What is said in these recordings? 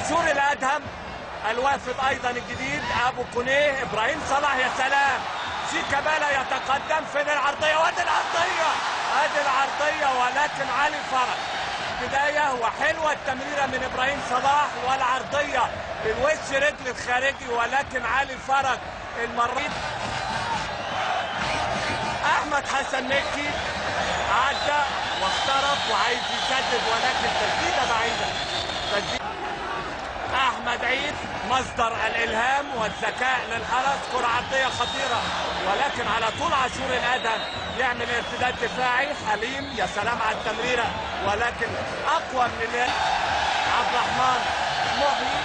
عاشور الادهم الوافد ايضا الجديد ابو كونيه ابراهيم صلاح. يا سلام، شيكابالا يتقدم. فين العرضيه؟ وادي العرضيه، ادي العرضيه، ولكن علي فرج بدايه وحلوه التمريره من ابراهيم صلاح والعرضيه بالوش رجل الخارجي، ولكن علي فرج المريض. احمد حسن مكي عدى واخترق وعايز يسدد، ولكن تسديده بعيده. تسديد احمد عيد مصدر الالهام والذكاء للحرس. كره عرضيه خطيره، ولكن على طول عاشور الادهم يعمل ارتداد دفاعي. حليم يا سلام على التمريره، ولكن اقوى من عبد الرحمن محيي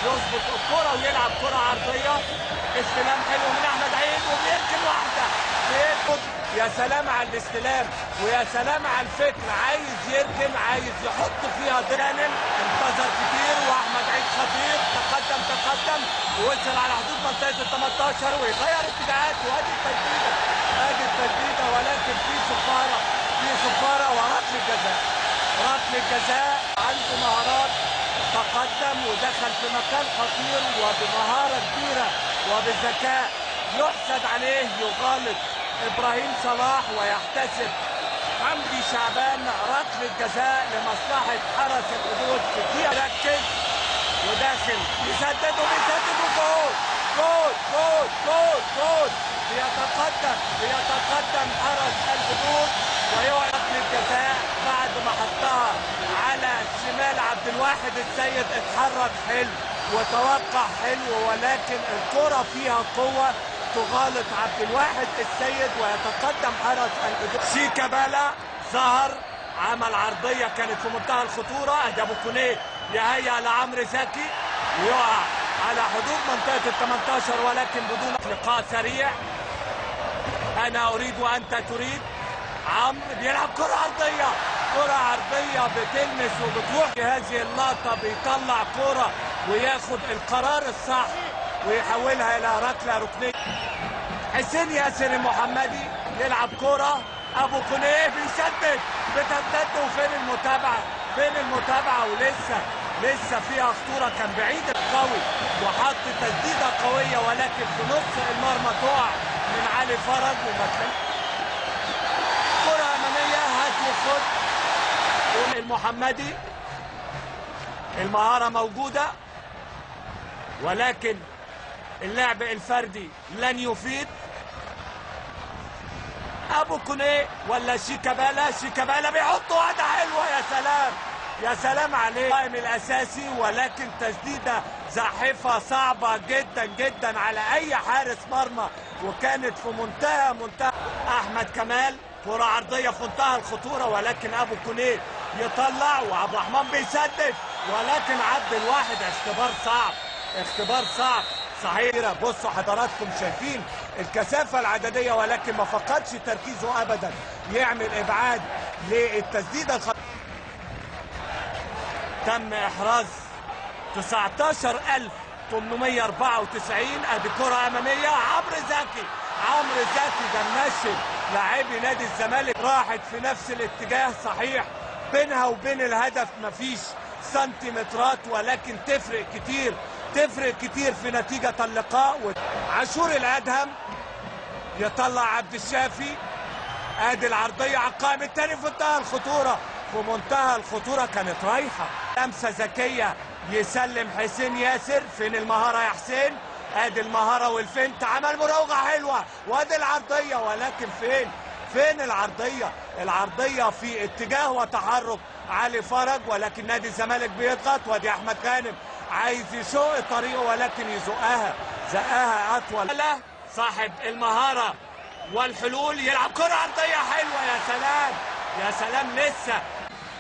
يظبط الكره ويلعب كره عرضيه. استلام حلو من احمد عيد وبيركن واحده. يا سلام على الاستلام، ويا سلام على الفكر. عايز يركن، عايز يحط فيها دانم. انتظر كتير واحمد عيد خطير. تقدم ووصل على حدود منطقه ال 18 ويغير اتجاهات. وادي التسديده، ادي التسديده، ولكن في صفاره وركله الجزاء. ركله الجزاء عنده مهارات. تقدم ودخل في مكان خطير وبمهاره كبيره وبذكاء. يحسد عليه، يغالط ابراهيم صلاح ويحتسب حمدي شعبان ركله جزاء لمصلحه حرس الحدود في الدقيقه. ركز وداخل يسدد وبيسدد وجول جول جول جول جول. بيتقدم حرس الحدود ويعلق للجزاء بعد ما حطها على شمال عبد الواحد السيد. اتحرك حلو وتوقع حلو، ولكن الكره فيها قوه تغالط عبد الواحد السيد ويتقدم حرس الحدود. شيكابالا ظهر، عمل عرضيه كانت في منتهى الخطوره. ادي ابو كونيه يهيأ لعمرو زكي ويقع على حدود منطقه ال 18، ولكن بدون لقاء سريع. انا اريد وانت تريد. عمرو بيلعب كره عرضيه بتلمس وبتروح. في هذه اللقطه بيطلع كره وياخد القرار الصح ويحولها الى ركله ركنيه. حسين ياسر المحمدي يلعب كره. ابو كونيه بيسدد بتمتد. وفين المتابعه؟ ولسه فيها خطوره. كان بعيد قوي وحط تسديده قويه، ولكن في نص المرمى تقع من علي فرج. ومكان كره اماميه. هات وخد المحمدي. المهاره موجوده، ولكن اللعب الفردي لن يفيد. ابو كونيه ولا شيكابالا بيحط واحده حلوه. يا سلام عليه. القائم الاساسي، ولكن تسديده زاحفه صعبه جدا جدا على اي حارس مرمى، وكانت في منتهى احمد كمال. كره عرضيه في منتهى الخطوره، ولكن ابو كونيه يطلع وعبد الرحمن بيسدد، ولكن عبد الواحد اختبار صعب صحيح. بصوا حضراتكم شايفين الكثافه العدديه، ولكن ما فقدش تركيزه ابدا. يعمل ابعاد للتسديده. تم احراز 19894. ادي كره اماميه. عمرو زكي ده منشن لاعبي نادي الزمالك. راحت في نفس الاتجاه صحيح، بينها وبين الهدف مفيش سنتيمترات، ولكن تفرق كتير في نتيجة اللقاء. عاشور الادهم يطلع عبد الشافي. ادي العرضية على القائم الثاني في منتهى الخطورة. كانت رايحة لمسة ذكية يسلم حسين ياسر. فين المهارة يا حسين؟ ادي المهارة والفنت. عمل مراوغة حلوة وادي العرضية، ولكن فين العرضية في اتجاه وتحرك علي فرج، ولكن نادي الزمالك بيضغط. وادي احمد غانم عايز يشق طريقه، ولكن زقها اطول. صاحب المهارة والحلول يلعب كرة عرضية حلوة. يا سلام لسه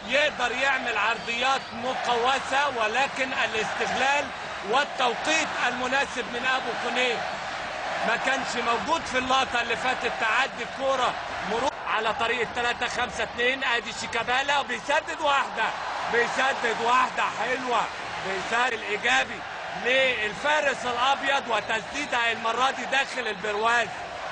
يقدر يعمل عرضيات مقوسة، ولكن الاستغلال والتوقيت المناسب من ابو كونيه ما كانش موجود في اللقطة اللي فاتت. تعدي الكرة مرور على طريق 3-5-2. ادي شيكابالا بيسدد واحدة حلوة. بيسدد الايجابي للفارس الابيض، وتسديدها المرة دي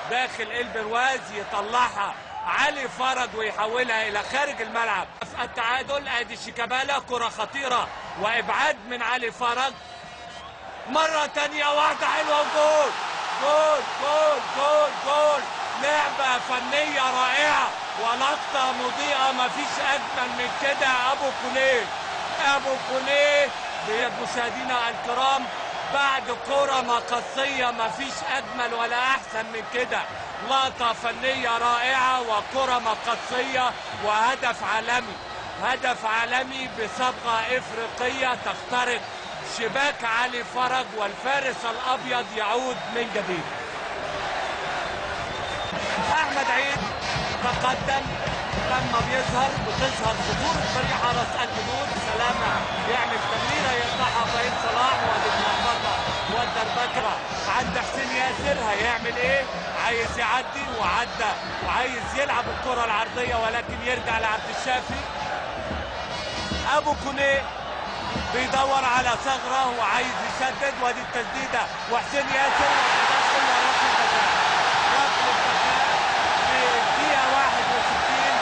داخل البرواز يطلعها علي فرج ويحولها الى خارج الملعب. التعادل، ادي شيكابالا، كرة خطيرة وابعاد من علي فرج. مرة تانية واحدة حلوة وجول. جول جول جول جول. لعبة فنية رائعة ولقطة مضيئة، مفيش أجمل من كده. أبو كونيه، أبو كونيه مشاهدينا الكرام، بعد كرة مقصية مفيش أجمل ولا أحسن من كده. لقطة فنية رائعة وكرة مقصية وهدف عالمي، هدف عالمي بصبغة إفريقية تخترق شباك علي فرج، والفارس الأبيض يعود من جديد. أحمد عيد تقدم، لما بتظهر خطورة فريق حرس الحدود. سلامة يعمل تمريرة يقطعها ابراهيم صلاح، والمرمى والدربكة عند حسين ياسر. هيعمل ايه؟ عايز يعدي وعدى وعايز يلعب الكرة العرضية، ولكن يرجع لعبد الشافي. ابو كونيه بيدور على ثغرة وعايز يسدد، وادي التسديدة وحسين ياسر وتدخل وركله جزاء. ركله جزاء في الدقيقة 61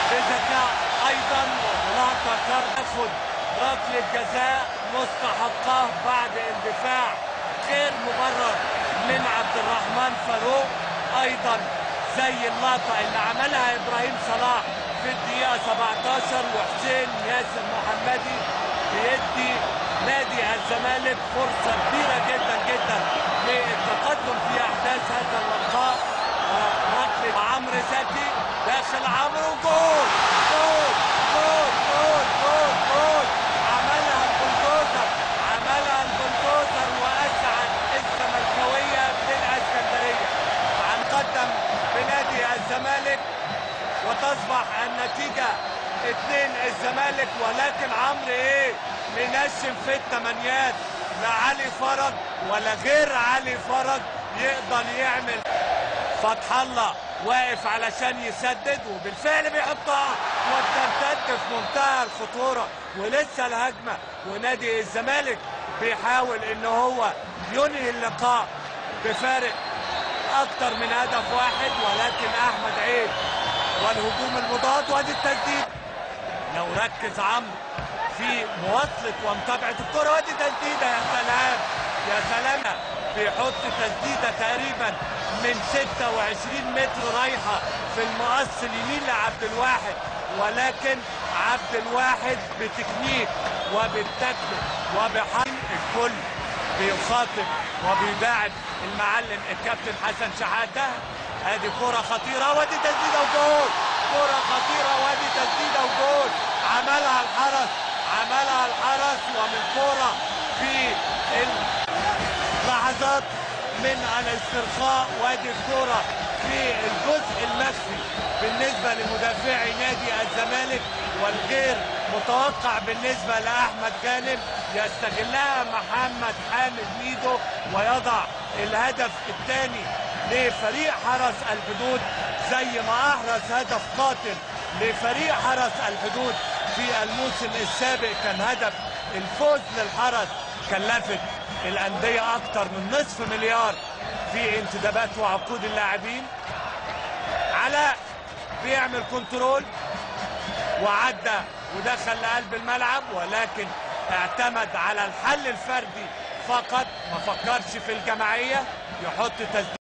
بذكاء ايضا ولقطة كارت. تاخد ركله جزاء مستحقة بعد اندفاع غير مبرر من عبد الرحمن فاروق، ايضا زي اللقطة اللي عملها ابراهيم صلاح في الدقيقة 17. وحسين ياسر محمدي بيدي نادي الزمالك فرصة كبيرة جدا جدا للتقدم في أحداث هذا اللقاء. ركلة عمرو زكي داخل عمرو، جول جول جول جول جول جول. عملها البلدوزر، عملها البلدوزر وأسعد الزملكاوية بالإسكندرية. هنقدم بنادي الزمالك وتصبح النتيجة 2 الزمالك، ولكن عمرو ايه منشم في التمانيات. لا علي فرج ولا غير علي فرج يقدر يعمل. فتح الله واقف علشان يسدد وبالفعل بيحطها، والتمتد في منتهى الخطورة ولسه الهجمة، ونادي الزمالك بيحاول ان هو ينهي اللقاء بفارق اكتر من هدف واحد. ولكن احمد عيد والهجوم المضاد، وادي التسديد. لو ركز عمرو في مواصلة ومتابعة الكرة، وادي تسديدة. يا سلام يا سلام، بيحط تسديدة تقريبا من 26 متر رايحة في المقص اليمين لعبد الواحد، ولكن عبد الواحد بتكنيك وبالتكنيك وبحل الكل بيخاطب وبيداعب المعلم الكابتن حسن شحاتة. ادي كرة خطيرة وادي تسديدة وجول. كرة خطيرة وادي تسديدة وجول. عملها الحرس، عملها الحرس، ومن كرة في اللحظات من الاسترخاء. وادي الكرة في الجزء المخفي بالنسبة لمدافعي نادي الزمالك والغير متوقع بالنسبة لأحمد غانم، يستغلها محمد حامد ميدو ويضع الهدف الثاني لفريق حرس الحدود، زي ما أحرز هدف قاتل لفريق حرس الحدود في الموسم السابق. كان هدف الفوز للحرس كلفت الأندية أكتر من نصف مليار في انتدابات وعقود اللاعبين. علاء بيعمل كنترول وعدى ودخل لقلب الملعب، ولكن اعتمد على الحل الفردي فقط، ما فكرش في الجماعية. يحط تسديد